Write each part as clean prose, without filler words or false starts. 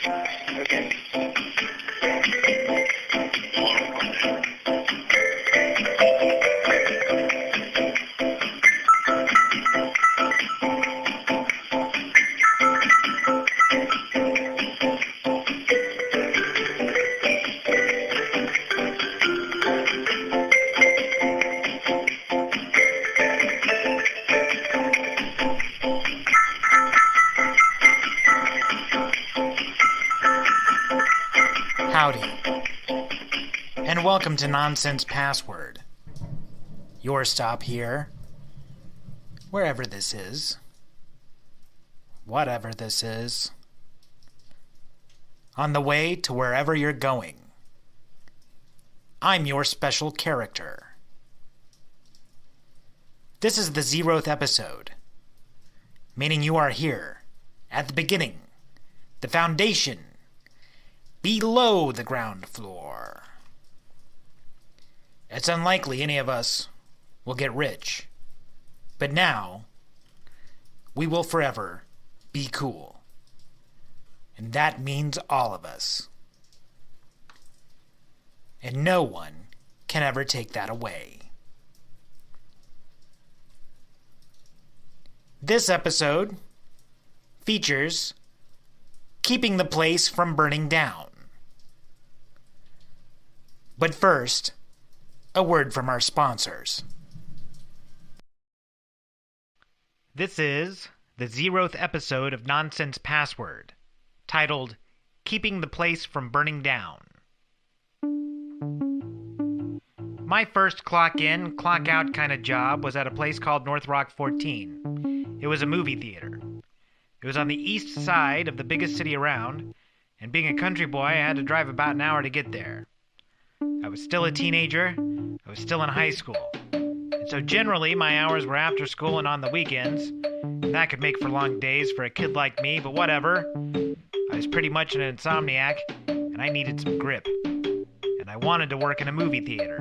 Okay. Howdy, and welcome to Nonsense Password. Your stop here, wherever this is, whatever this is, on the way to wherever you're going. I'm your special character. This is the 0th episode, meaning you are here, at the beginning, the foundation, below the ground floor. It's unlikely any of us will get rich, but now we will forever be cool. And that means all of us. And no one can ever take that away. This episode features keeping the place from burning down. But first, a word from our sponsors. This is the 0th episode of Nonsense Password, titled Keeping the Place from Burning Down. My first clock in, clock out kind of job was at a place called North Rock 14. It was a movie theater. It was on the east side of the biggest city around, and being a country boy, I had to drive about an hour to get there. I was still a teenager, I was still in high school, and so generally my hours were after school and on the weekends, and that could make for long days for a kid like me, but whatever. I was pretty much an insomniac, and I needed some grip, and I wanted to work in a movie theater.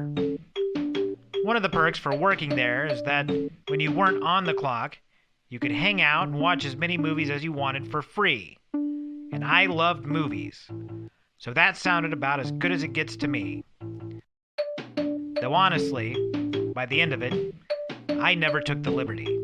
One of the perks for working there is that when you weren't on the clock, you could hang out and watch as many movies as you wanted for free. And I loved movies, so that sounded about as good as it gets to me. Though honestly, by the end of it, I never took the liberty.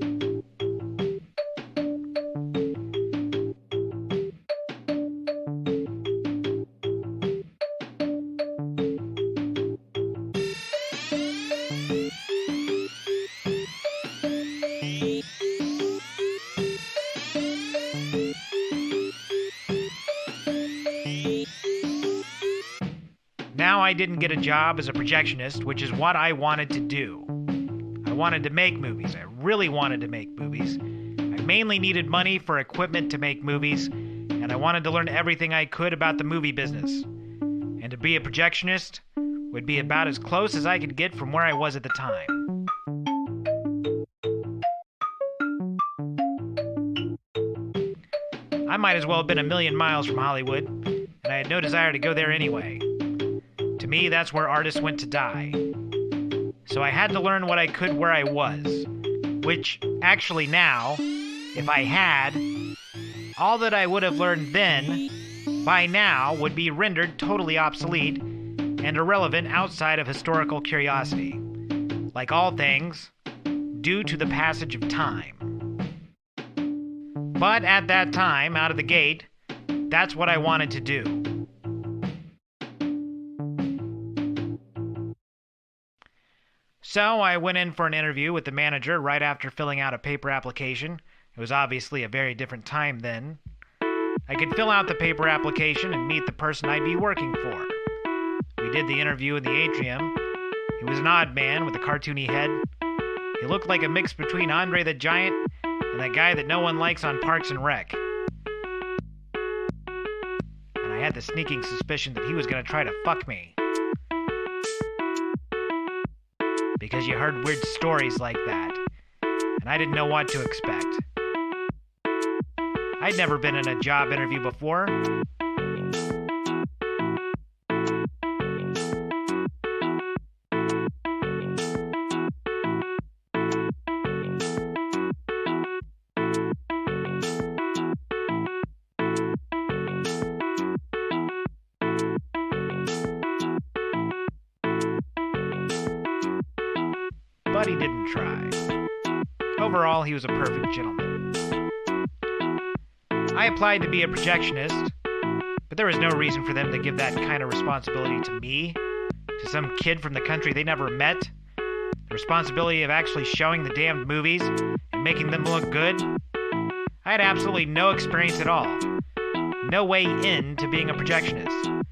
Now I didn't get a job as a projectionist, which is what I wanted to do. I wanted to make movies. I really wanted to make movies. I mainly needed money for equipment to make movies, and I wanted to learn everything I could about the movie business. And to be a projectionist would be about as close as I could get from where I was at the time. I might as well have been a million miles from Hollywood, and I had no desire to go there anyway. To me, that's where artists went to die. So I had to learn what I could where I was, which actually now, if I had, all that I would have learned then, by now, would be rendered totally obsolete and irrelevant outside of historical curiosity. Like all things, due to the passage of time. But at that time, out of the gate, that's what I wanted to do. So I went in for an interview with the manager right after filling out a paper application. It was obviously a very different time then. I could fill out the paper application and meet the person I'd be working for. We did the interview in the atrium. He was an odd man with a cartoony head. He looked like a mix between Andre the Giant and that guy that no one likes on Parks and Rec. And I had the sneaking suspicion that he was going to try to fuck me. Because you heard weird stories like that, and I didn't know what to expect. I'd never been in a job interview before. but he didn't try. Overall, he was a perfect gentleman. I applied to be a projectionist, but there was no reason for them to give that kind of responsibility to me, to some kid from the country they never met. The responsibility of actually showing the damned movies and making them look good. I had absolutely no experience at all. No way in to being a projectionist.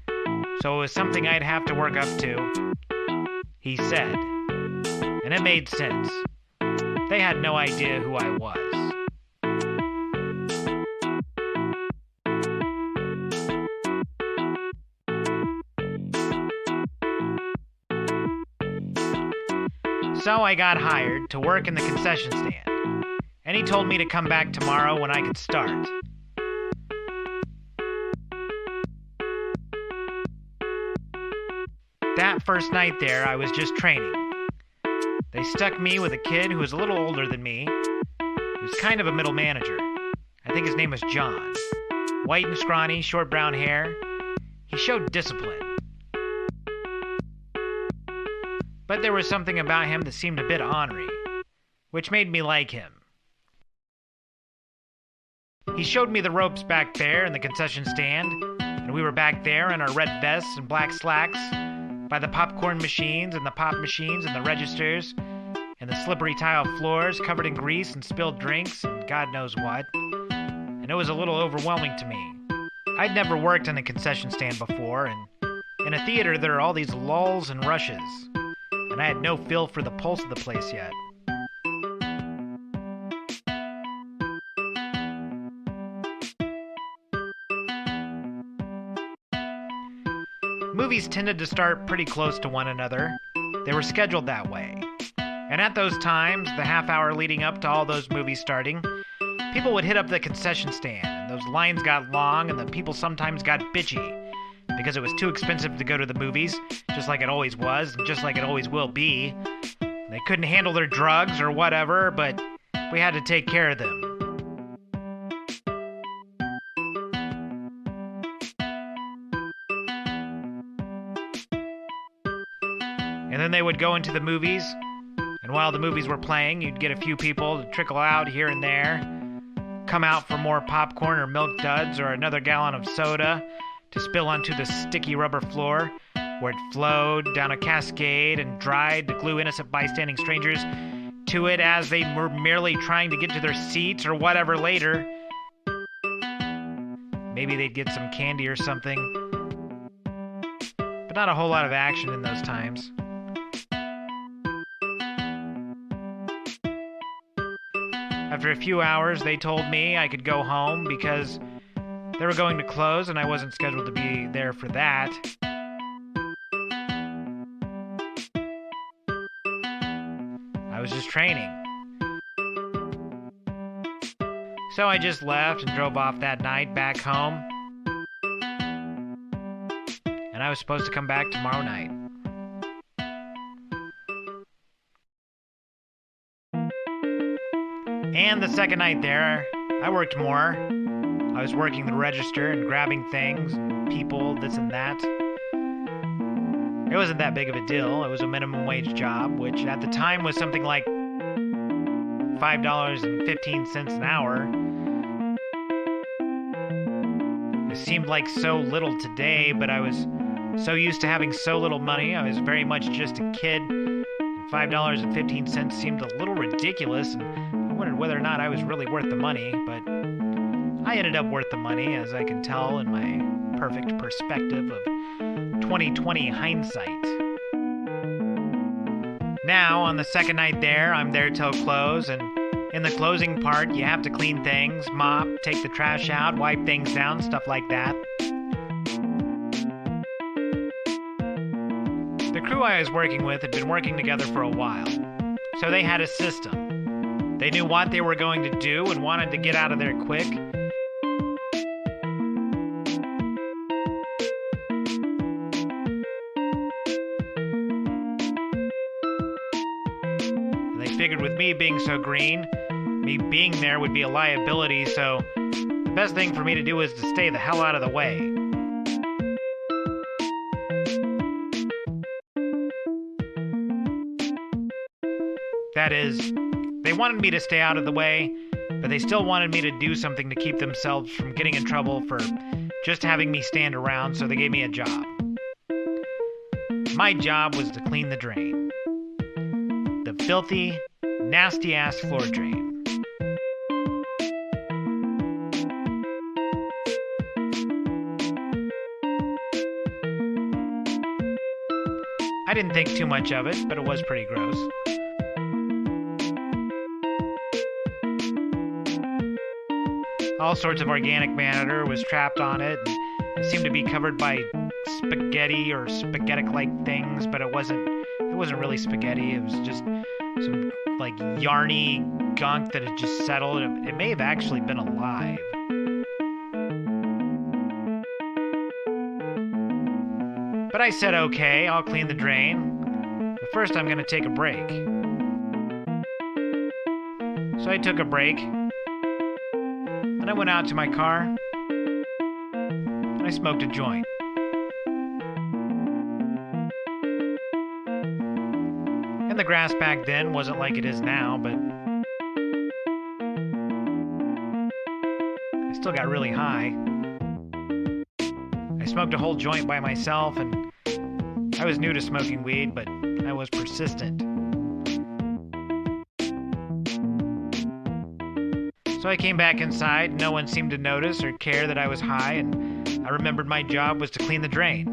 So it was something I'd have to work up to, he said. And it made sense. They had no idea who I was. So I got hired to work in the concession stand, and he told me to come back tomorrow when I could start. That first night there, I was just training. They stuck me with a kid who was a little older than me. He was kind of a middle manager. I think his name was John. White and scrawny, short brown hair. He showed discipline. But there was something about him that seemed a bit ornery, which made me like him. He showed me the ropes back there in the concession stand, and we were back there in our red vests and black slacks, by the popcorn machines and the pop machines and the registers, and the slippery tile floors covered in grease and spilled drinks and God knows what. And it was a little overwhelming to me. I'd never worked in a concession stand before, and in a theater there are all these lulls and rushes, and I had no feel for the pulse of the place yet. Movies tended to start pretty close to one another. They were scheduled that way. And at those times, the half hour leading up to all those movies starting, people would hit up the concession stand, and those lines got long, and the people sometimes got bitchy, because it was too expensive to go to the movies, just like it always was, and just like it always will be. They couldn't handle their drugs or whatever, but we had to take care of them. And then they would go into the movies, and while the movies were playing, you'd get a few people to trickle out here and there, come out for more popcorn or milk duds or another gallon of soda to spill onto the sticky rubber floor, where it flowed down a cascade and dried to glue innocent bystanding strangers to it as they were merely trying to get to their seats or whatever later. Maybe they'd get some candy or something, but not a whole lot of action in those times. After a few hours, they told me I could go home because they were going to close and I wasn't scheduled to be there for that. I was just training. So I just left and drove off that night back home. And I was supposed to come back tomorrow night. And the second night there, I worked more. I was working the register and grabbing things, and people, this and that. It wasn't that big of a deal. It was a minimum wage job, which at the time was something like $5.15 an hour. It seemed like so little today, but I was so used to having so little money. I was very much just a kid, and $5.15 seemed a little ridiculous, and I wondered whether or not I was really worth the money, but I ended up worth the money, as I can tell in my perfect perspective of 2020 hindsight. Now, on the second night there, I'm there till close, and in the closing part, you have to clean things, mop, take the trash out, wipe things down, stuff like that. The crew I was working with had been working together for a while, so they had a system. They knew what they were going to do and wanted to get out of there quick. And they figured with me being so green, me being there would be a liability, so the best thing for me to do was to stay the hell out of the way. That is, they wanted me to stay out of the way, but they still wanted me to do something to keep themselves from getting in trouble for just having me stand around, so they gave me a job. My job was to clean the drain. The filthy, nasty-ass floor drain. I didn't think too much of it, but it was pretty gross. All sorts of organic matter was trapped on it, and it seemed to be covered by spaghetti or spaghetic-like things, but it wasn't really spaghetti. It was just some like yarny gunk that had just settled. It may have actually been alive. But I said, okay, I'll clean the drain. But first I'm gonna take a break. So I took a break. And I went out to my car. And I smoked a joint. And the grass back then wasn't like it is now, but I still got really high. I smoked a whole joint by myself, and I was new to smoking weed, but I was persistent. So I came back inside. No one seemed to notice or care that I was high, and I remembered my job was to clean the drain.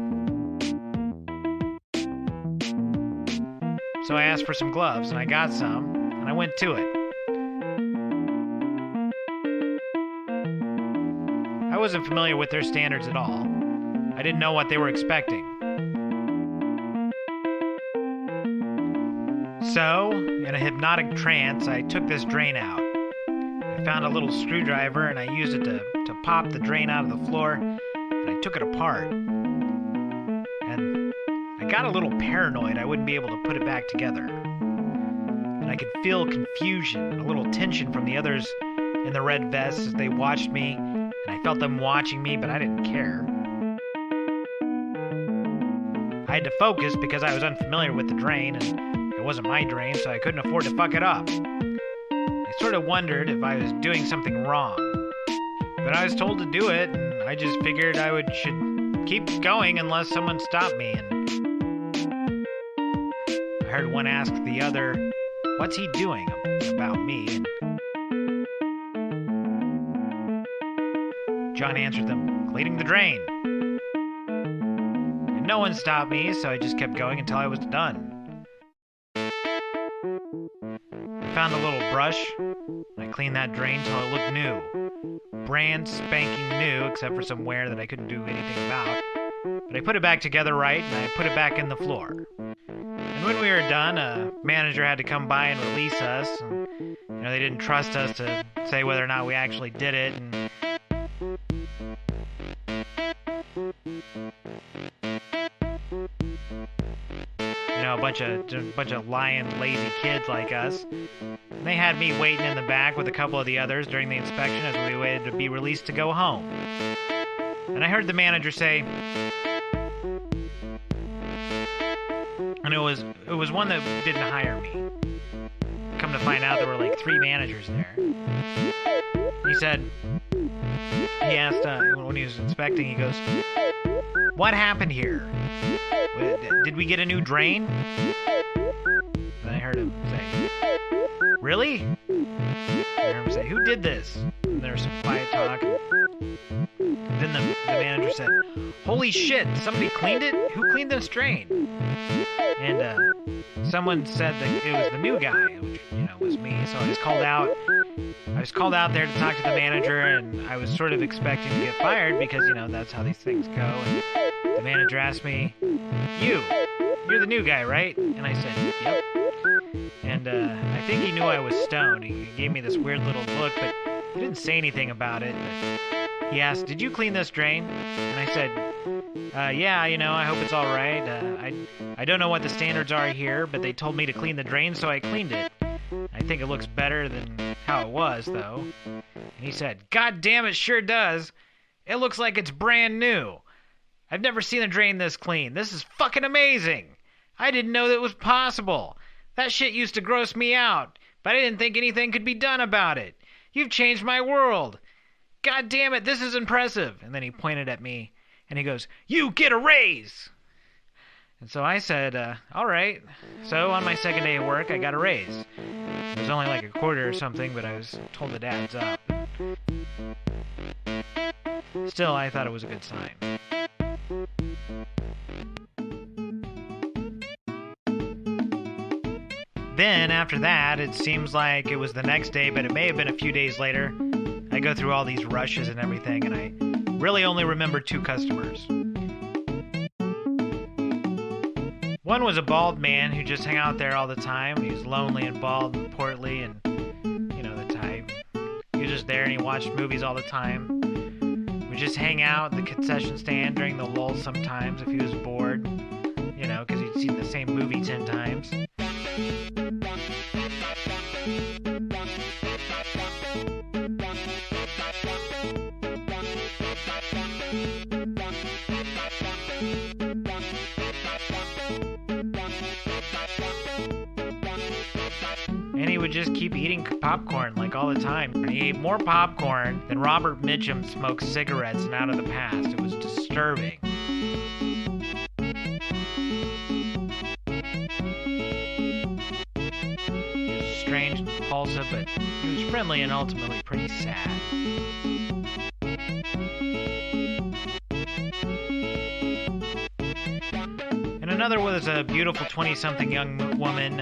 So I asked for some gloves, and I got some, and I went to it. I wasn't familiar with their standards at all. I didn't know what they were expecting. So, in a hypnotic trance, I took this drain out. I found a little screwdriver and I used it to pop the drain out of the floor, and I took it apart. And I got a little paranoid I wouldn't be able to put it back together. And I could feel confusion and a little tension from the others in the red vests as they watched me, and I felt them watching me, but I didn't care. I had to focus because I was unfamiliar with the drain, and it wasn't my drain, so I couldn't afford to fuck it up. I sort of wondered if I was doing something wrong. But I was told to do it, and I just figured should keep going unless someone stopped me. And I heard one ask the other, "What's he doing?" about me. And John answered them, "Cleaning the drain." And no one stopped me, so I just kept going until I was done. I found a little brush, and I cleaned that drain till it looked new. Brand spanking new, except for some wear that I couldn't do anything about. But I put it back together right, and I put it back in the floor. And when we were done, a manager had to come by and release us. And, they didn't trust us to say whether or not we actually did it. And a bunch of lying, lazy kids like us. And they had me waiting in the back with a couple of the others during the inspection as we waited to be released to go home. And I heard the manager say, and it was one that didn't hire me. Come to find out, there were like 3 managers there. He asked when he was inspecting, he goes, "What happened here? Did we get a new drain?" And I heard him say, "Really?" I heard him say, "Who did this?" And there was some quiet talk. And then the manager said, "Holy shit, somebody cleaned it? Who cleaned this drain?" And someone said that it was the new guy, which, was me. So I was called out. There to talk to the manager, and I was sort of expecting to get fired because, that's how these things go. And the manager asked me, You're the new guy, right?" And I said, "Yep." And I think he knew I was stoned. He gave me this weird little look, but he didn't say anything about it. But he asked, "Did you clean this drain?" And I said, "Yeah, I hope it's all right. I don't know what the standards are here, but they told me to clean the drain, so I cleaned it. I think it looks better than how it was, though." And he said, "God damn, it sure does. It looks like it's brand new. I've never seen a drain this clean. This is fucking amazing. I didn't know that was possible. That shit used to gross me out, but I didn't think anything could be done about it. You've changed my world. God damn it, this is impressive. And then he pointed at me, and he goes, you get a raise. And so I said, all right. So on my second day of work, I got a raise. It was only like a quarter or something, but I was told it adds up. Still, I thought it was a good sign. Then, after that, it seems like it was the next day, but it may have been a few days later. I go through all these rushes and everything, and I really only remember 2 customers. One was a bald man who just hung out there all the time. He was lonely and bald and portly and, you know, the type. He was just there and he watched movies all the time. We'd just hang out at the concession stand during the lulls sometimes if he was bored, you know, because he'd seen the same movie 10 times. And he would just keep eating popcorn, like, all the time. He ate more popcorn than Robert Mitchum smoked cigarettes and Out of the Past. It was disturbing. He was strange and impulsive, but he was friendly and ultimately pretty sad. And another was a beautiful 20-something young woman.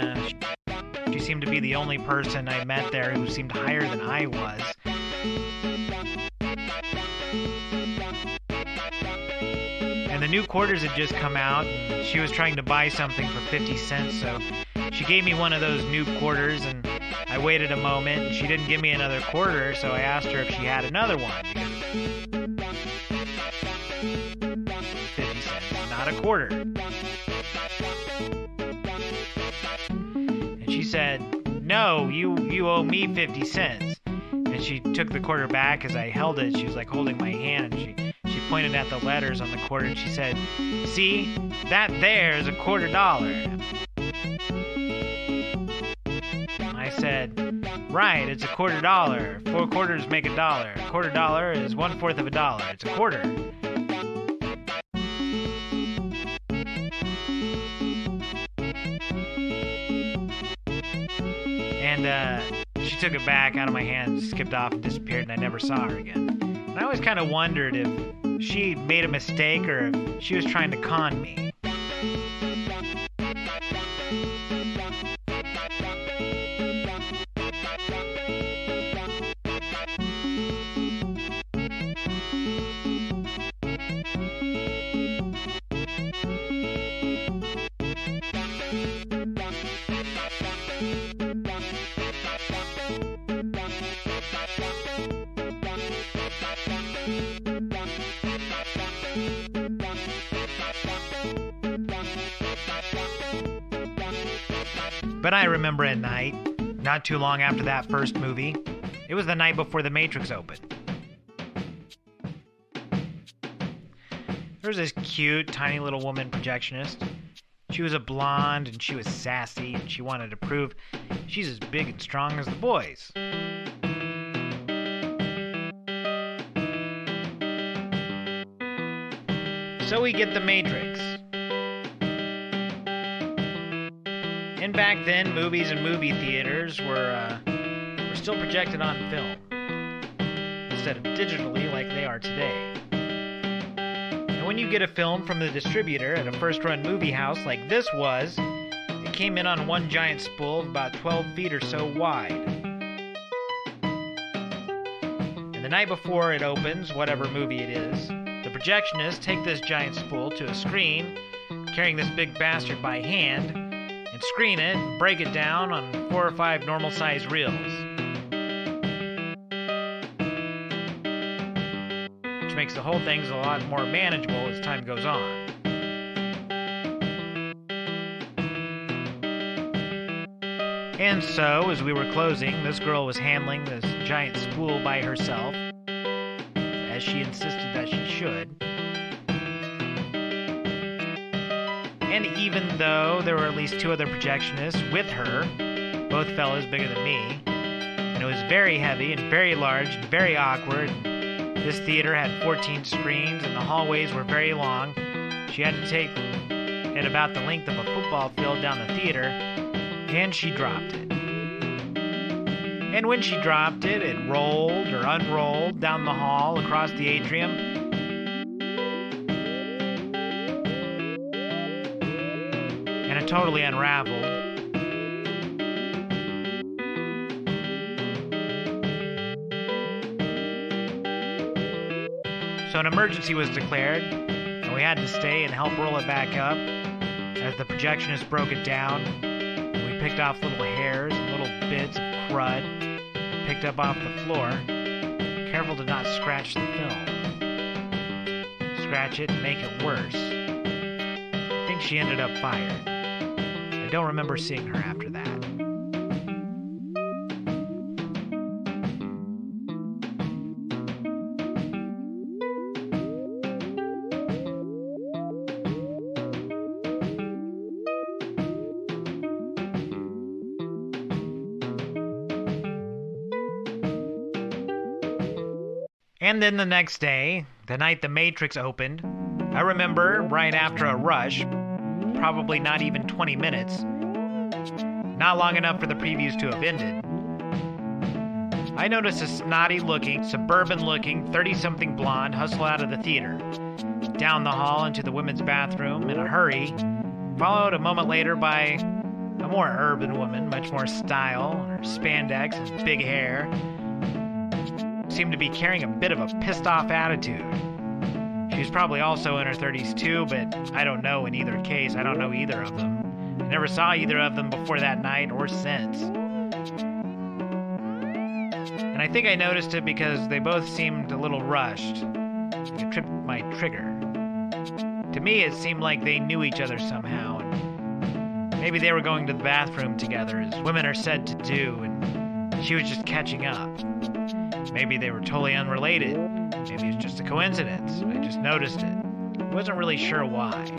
She seemed to be the only person I met there who seemed higher than I was. And the new quarters had just come out, and she was trying to buy something for 50 cents, so she gave me one of those new quarters, and I waited a moment, and she didn't give me another quarter, so I asked her if she had another one, because 50 cents, not a quarter. She said, no, you owe me 50 cents. And she took the quarter back as I held it. She was like holding my hand, and she pointed at the letters on the quarter, and she said, see, that there is $0.25. I said, right, it's $0.25. 4 quarters make $1. $0.25 is 1/4 of $1. It's a quarter. And she took it back out of my hand, skipped off, and disappeared, and I never saw her again. And I always kind of wondered if she made a mistake or if she was trying to con me. But I remember a night, not too long after that first movie. It was the night before The Matrix opened. There was this cute, tiny little woman projectionist. She was a blonde, and she was sassy, and she wanted to prove she's as big and strong as the boys. So we get The Matrix. And back then, movies and movie theaters were still projected on film, instead of digitally like they are today. And when you get a film from the distributor at a first-run movie house like this was, it came in on one giant spool of about 12 feet or so wide. And the night before it opens, whatever movie it is, the projectionists take this giant spool to a screen, carrying this big bastard by hand, and screen it and break it down on 4 or 5 normal-sized reels. Which makes the whole thing a lot more manageable as time goes on. And so, as we were closing, this girl was handling this giant spool by herself, as she insisted that she should. And even though there were at least 2 other projectionists with her, both fellas bigger than me, and it was very heavy and very large and very awkward, this theater had 14 screens and the hallways were very long, she had to take it about the length of a football field down the theater, and she dropped it. And when she dropped it, it rolled or unrolled down the hall across the atrium, and it totally unraveled. So an emergency was declared, and we had to stay and help roll it back up as the projectionist broke it down. And we picked off little hairs and little bits of crud picked up off the floor. Careful to not scratch the film. Scratch it and make it worse. I think she ended up fired. I don't remember seeing her after that. And then the next day, the night The Matrix opened, I remember right after a rush, probably not even 20 minutes, not long enough for the previews to have ended, I noticed a snotty-looking, suburban-looking, 30-something blonde hustle out of the theater, down the hall into the women's bathroom in a hurry, followed a moment later by a more urban woman, much more style, her spandex and big hair, seemed to be carrying a bit of a pissed-off attitude. She was probably also in her 30s too, but I don't know in either case. I don't know either of them. I never saw either of them before that night or since. And I think I noticed it because they both seemed a little rushed. It tripped my trigger. To me, it seemed like they knew each other somehow, and maybe they were going to the bathroom together, as women are said to do, and she was just catching up. Maybe they were totally unrelated. Maybe it's just a coincidence. I just noticed it. I wasn't really sure why.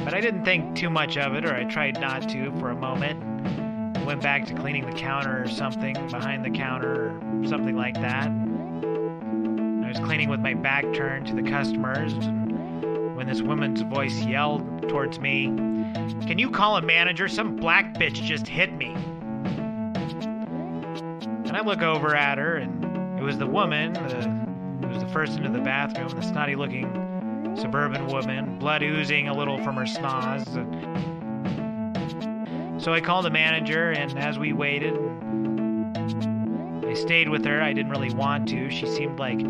But I didn't think too much of it, or I tried not to for a moment. I went back to cleaning the counter or something, behind the counter or something like that. I was cleaning with my back turned to the customers when this woman's voice yelled towards me, "Can you call a manager? Some black bitch just hit me." And I look over at her, and it was the woman who was the first into the bathroom, the snotty-looking suburban woman, blood oozing a little from her schnoz. So I called the manager, and as we waited, I stayed with her. I didn't really want to. She seemed like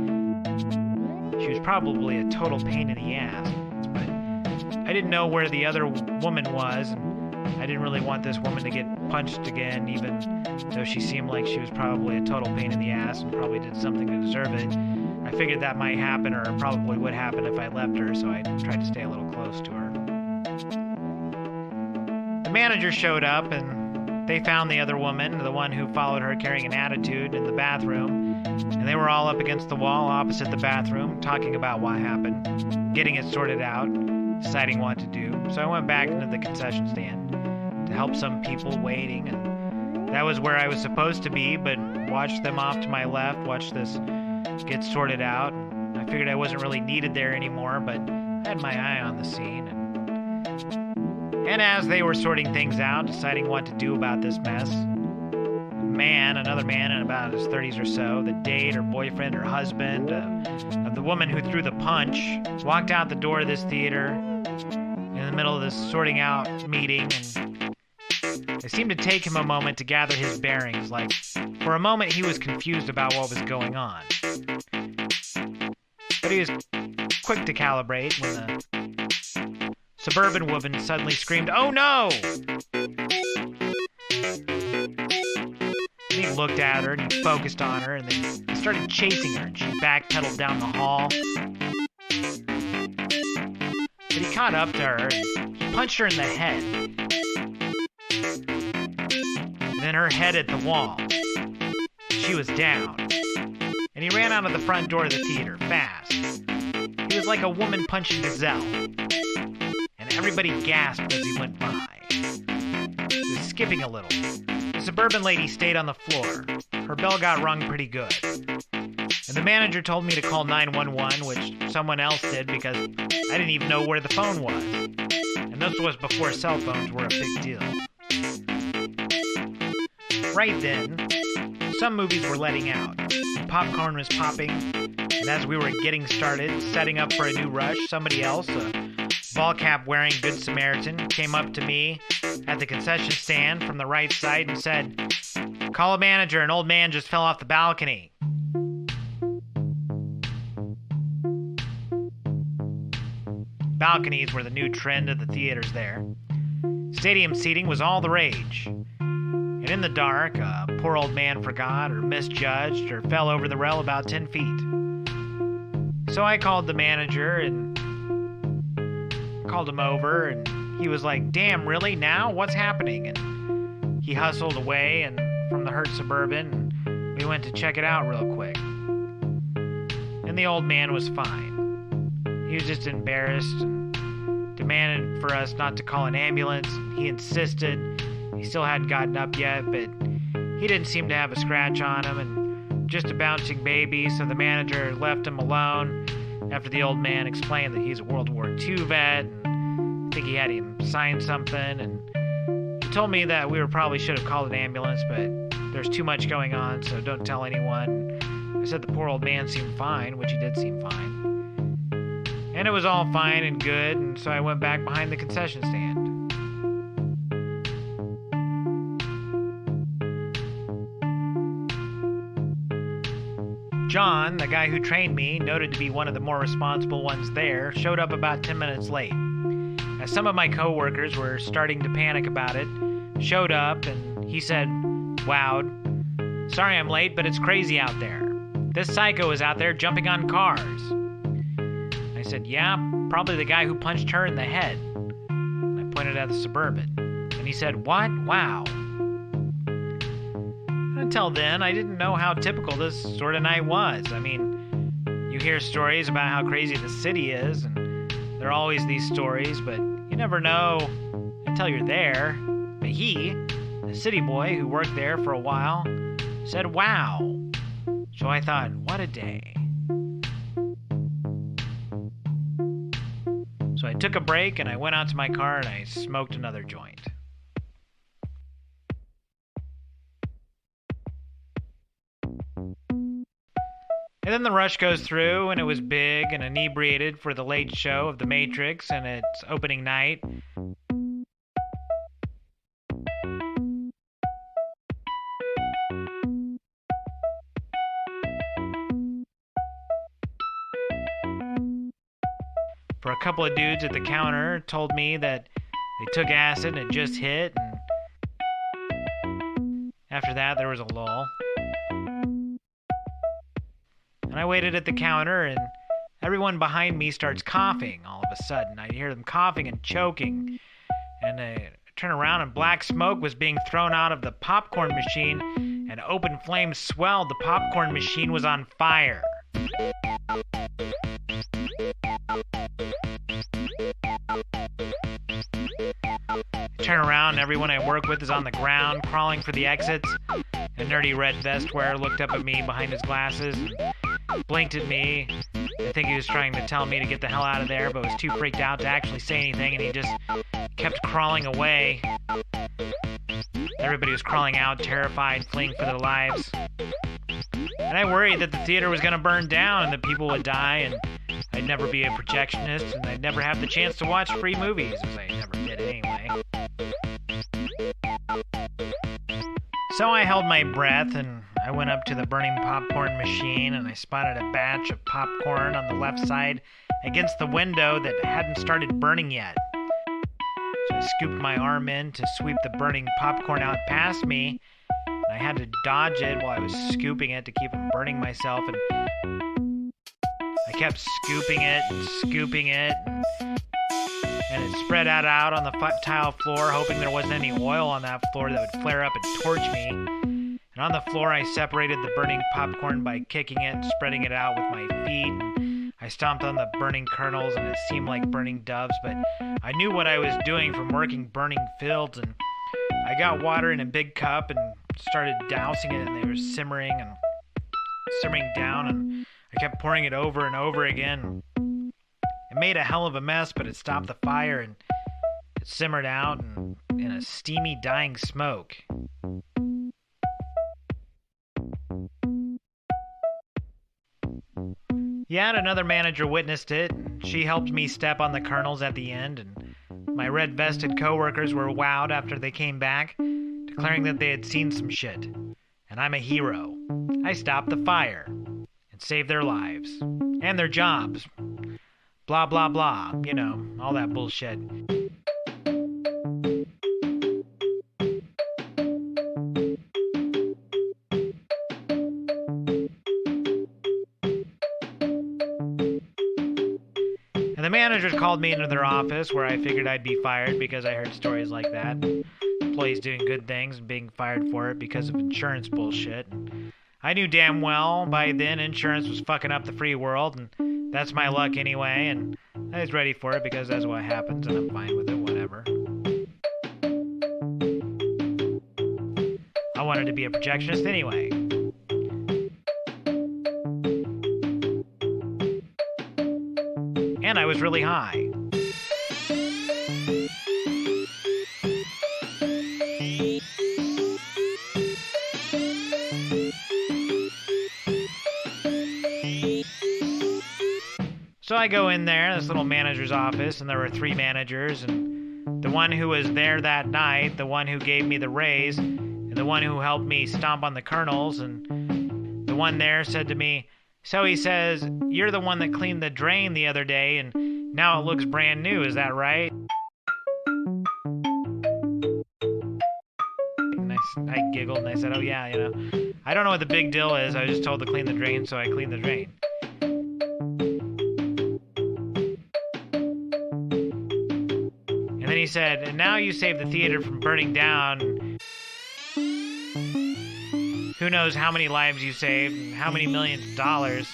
she was probably a total pain in the ass. But I didn't know where the other woman was, and I didn't really want this woman to get punched again, even though she seemed like she was probably a total pain in the ass and probably did something to deserve it. I figured that might happen, or probably would happen if I left her, so I tried to stay a little close to her. The manager showed up, and they found the other woman, the one who followed her carrying an attitude, in the bathroom, and they were all up against the wall opposite the bathroom, talking about what happened, getting it sorted out, deciding what to do. So I went back into the concession stand to help some people waiting, and that was where I was supposed to be, but watched them off to my left, watched this get sorted out. I figured I wasn't really needed there anymore, but I had my eye on the scene. And as they were sorting things out, deciding what to do about this mess, another man in about his 30s or so, the date or boyfriend or husband of the woman who threw the punch, walked out the door of this theater in the middle of this sorting out meeting, and it seemed to take him a moment to gather his bearings. Like, for a moment he was confused about what was going on. But he was quick to calibrate when the suburban woman suddenly screamed, "Oh no!" And he looked at her and he focused on her, and then he started chasing her, and she backpedaled down the hall. But he caught up to her and he punched her in the head. And then her head hit the wall. She was down. And he ran out of the front door of the theater, fast. He He was like a woman punching a gazelle. And everybody gasped as he went by. He was skipping a little. The suburban lady stayed on the floor. Her bell got rung pretty good. And the manager told me to call 911, which someone else did because I didn't even know where the phone was. And this was before cell phones were a big deal. Right then, some movies were letting out. Popcorn was popping, and as we were getting started, setting up for a new rush, somebody else, a ball cap wearing Good Samaritan, came up to me at the concession stand from the right side and said, "Call a manager, an old man just fell off the balcony." Balconies were the new trend of the theaters there. Stadium seating was all the rage. And in the dark, a poor old man forgot or misjudged or fell over the rail about 10 feet. So I called the manager and called him over, and he was like, "Damn, really? Now? What's happening?" And he hustled away and from the hurt Suburban, and we went to check it out real quick. And the old man was fine. He was just embarrassed and demanded for us not to call an ambulance. He insisted. He still hadn't gotten up yet, but he didn't seem to have a scratch on him and just a bouncing baby, so the manager left him alone after the old man explained that he's a World War II vet, and I think he had him sign something, and he told me that we probably should have called an ambulance, but there's too much going on, so don't tell anyone. I said the poor old man seemed fine, which he did seem fine. And it was all fine and good, and so I went back behind the concession stand. John, the guy who trained me, noted to be one of the more responsible ones there, showed up about 10 minutes late. As some of my coworkers were starting to panic about it, showed up and he said, wowed, "Sorry I'm late, but it's crazy out there. This psycho is out there jumping on cars." I said, "Yeah, probably the guy who punched her in the head." And I pointed at the Suburban. And he said, "What? Wow." Until then, I didn't know how typical this sort of night was. I mean, you hear stories about how crazy the city is, and there are always these stories, but you never know until you're there. But he, the city boy who worked there for a while, said, "Wow." So I thought, what a day. So I took a break and I went out to my car and I smoked another joint. And then the rush goes through, and it was big and inebriated for the late show of The Matrix and its opening night. For a couple of dudes at the counter told me that they took acid and it just hit, and after that there was a lull. And I waited at the counter, and everyone behind me starts coughing all of a sudden. I hear them coughing and choking. And I turn around, and black smoke was being thrown out of the popcorn machine, and open flames swelled. The popcorn machine was on fire. I turn around, and everyone I work with is on the ground, crawling for the exits. A nerdy red vest wearer looked up at me behind his glasses and blinked at me. I think he was trying to tell me to get the hell out of there, but was too freaked out to actually say anything, and he just kept crawling away. Everybody was crawling out, terrified, fleeing for their lives. And I worried that the theater was going to burn down and that people would die, and I'd never be a projectionist, and I'd never have the chance to watch free movies, as I never did anyway. So I held my breath, and I went up to the burning popcorn machine, and I spotted a batch of popcorn on the left side against the window that hadn't started burning yet. So I scooped my arm in to sweep the burning popcorn out past me, and I had to dodge it while I was scooping it to keep from burning myself, and I kept scooping it, and it spread out on the tile floor, hoping there wasn't any oil on that floor that would flare up and torch me. And on the floor, I separated the burning popcorn by kicking it and spreading it out with my feet. I stomped on the burning kernels and it seemed like burning doves, but I knew what I was doing from working burning fields, and I got water in a big cup and started dousing it, and they were simmering down, and I kept pouring it over and over again. It made a hell of a mess, but it stopped the fire, and it simmered out in a steamy, dying smoke. Yet another manager witnessed it. She helped me step on the kernels at the end, and my red-vested coworkers were wowed after they came back, declaring that they had seen some shit. And I'm a hero. I stopped the fire and saved their lives and their jobs. Blah, blah, blah. You know, all that bullshit. And the managers called me into their office, where I figured I'd be fired because I heard stories like that. Employees doing good things and being fired for it because of insurance bullshit. I knew damn well by then insurance was fucking up the free world, and that's my luck anyway, and I was ready for it because that's what happens, and I'm fine with it, whatever. I wanted to be a projectionist anyway. And I was really high. So I go in there, this little manager's office, and there were 3 managers, and the one who was there that night, the one who gave me the raise, and the one who helped me stomp on the kernels, and the one there said to me, "So," he says, "you're the one that cleaned the drain the other day, and now it looks brand new, is that right?" And I giggled, and I said, "Oh yeah, you know, I don't know what the big deal is, I was just told to clean the drain, so I cleaned the drain." And then he said, "And now you saved the theater from burning down. Who knows how many lives you saved and how many millions of dollars."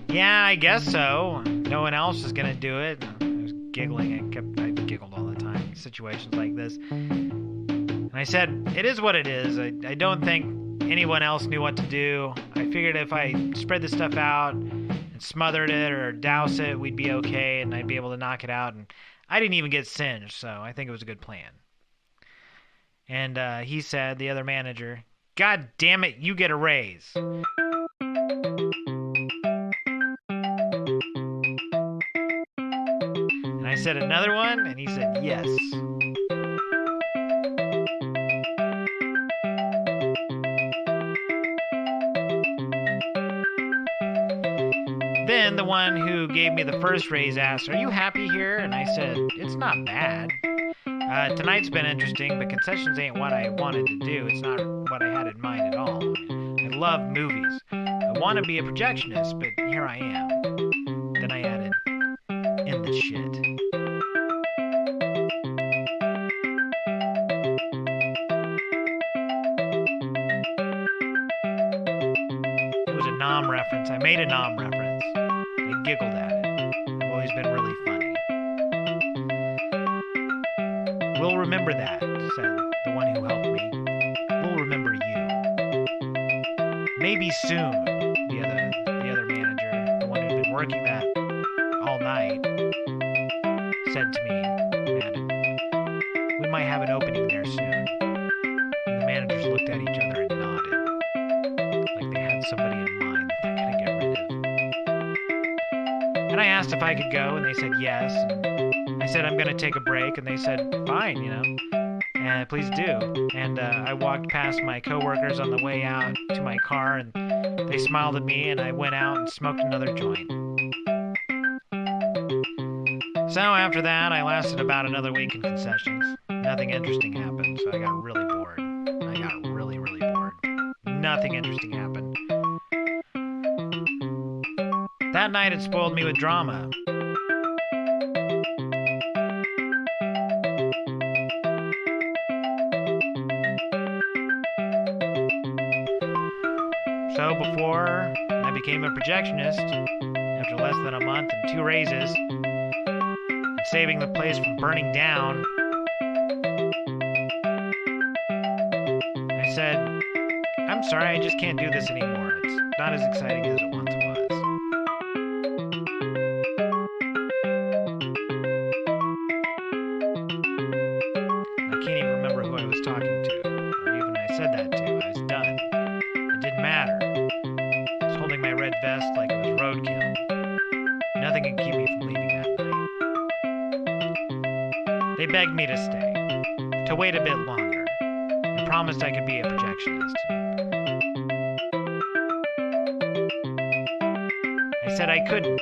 "Yeah, I guess so. No one else is gonna do it." I was giggling. I giggled all the time in situations like this. And I said, "It is what it is. I don't think anyone else knew what to do. I figured if I spread the stuff out and smothered it or douse it, we'd be okay and I'd be able to knock it out. And I didn't even get singed, so I think it was a good plan." And he said, the other manager, "God damn it, you get a raise." And I said, "Another one?" And he said, "Yes." Then the one who gave me the first raise asked, "Are you happy here?" And I said, "It's not bad. Tonight's been interesting, but concessions ain't what I wanted to do. It's not what I had in mind at all. I love movies. I want to be a projectionist, but here I am." Then I added, "In the shit." It was a Nom reference. I made a Nom reference. I giggled at it. I've always been really funny. "We'll remember that," said the one who helped me. "We'll remember you. Maybe soon," the other manager, the one who'd been working that all night, said to me, and added, "We might have an opening there soon." And the managers looked at each other and nodded, like they had somebody in mind that they're going to get rid of. And I asked if I could go, and they said yes. And I said, "I'm going to take a break," and they said, "Fine, you know, and please do." And I walked past my coworkers on the way out to my car, and they smiled at me, and I went out and smoked another joint. So after that, I lasted about another week in concessions. Nothing interesting happened, so I got really bored. I got really, really bored. Nothing interesting happened. That night, it spoiled me with drama. So before I became a projectionist, after after less than a month and 2 raises, and saving the place from burning down, I said, "I'm sorry, I just can't do this anymore. It's not as exciting as it once was." I can't even remember who I was talking to, or even I said that to. I was done. It didn't matter. I was holding my red vest like it was roadkill. Nothing could keep me from leaving that night. They begged me to stay, to wait a bit longer, and promised I could be a projectionist. I said I couldn't,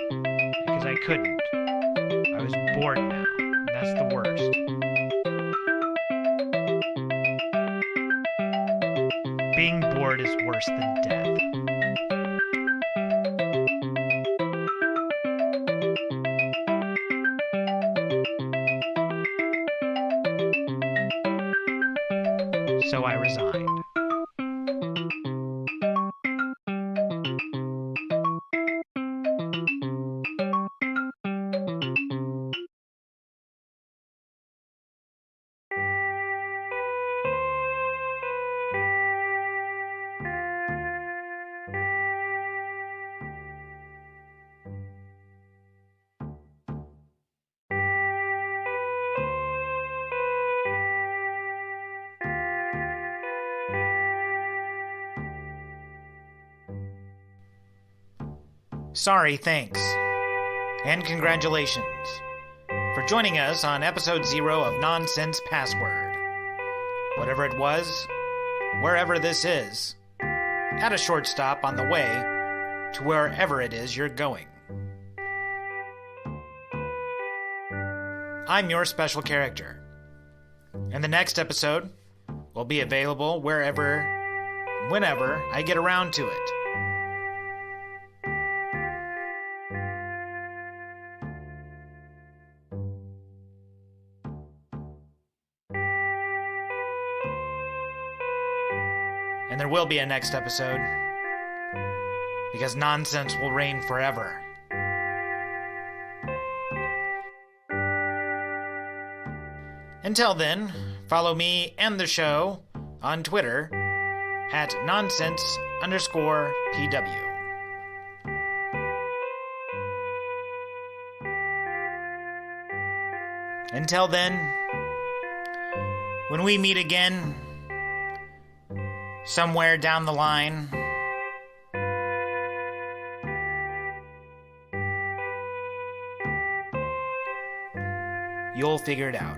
because I couldn't. I was bored now, and that's the worst. Being bored is worse than death. So I resigned. Sorry, thanks. And congratulations for joining us on episode 0 of Nonsense Password. Whatever it was, wherever this is, add a short stop on the way to wherever it is you're going. I'm your special character, and the next episode will be available wherever, whenever I get around to it. And there will be a next episode, because nonsense will reign forever. Until then, follow me and the show on Twitter at nonsense_PW. Until then, when we meet again, somewhere down the line, you'll figure it out.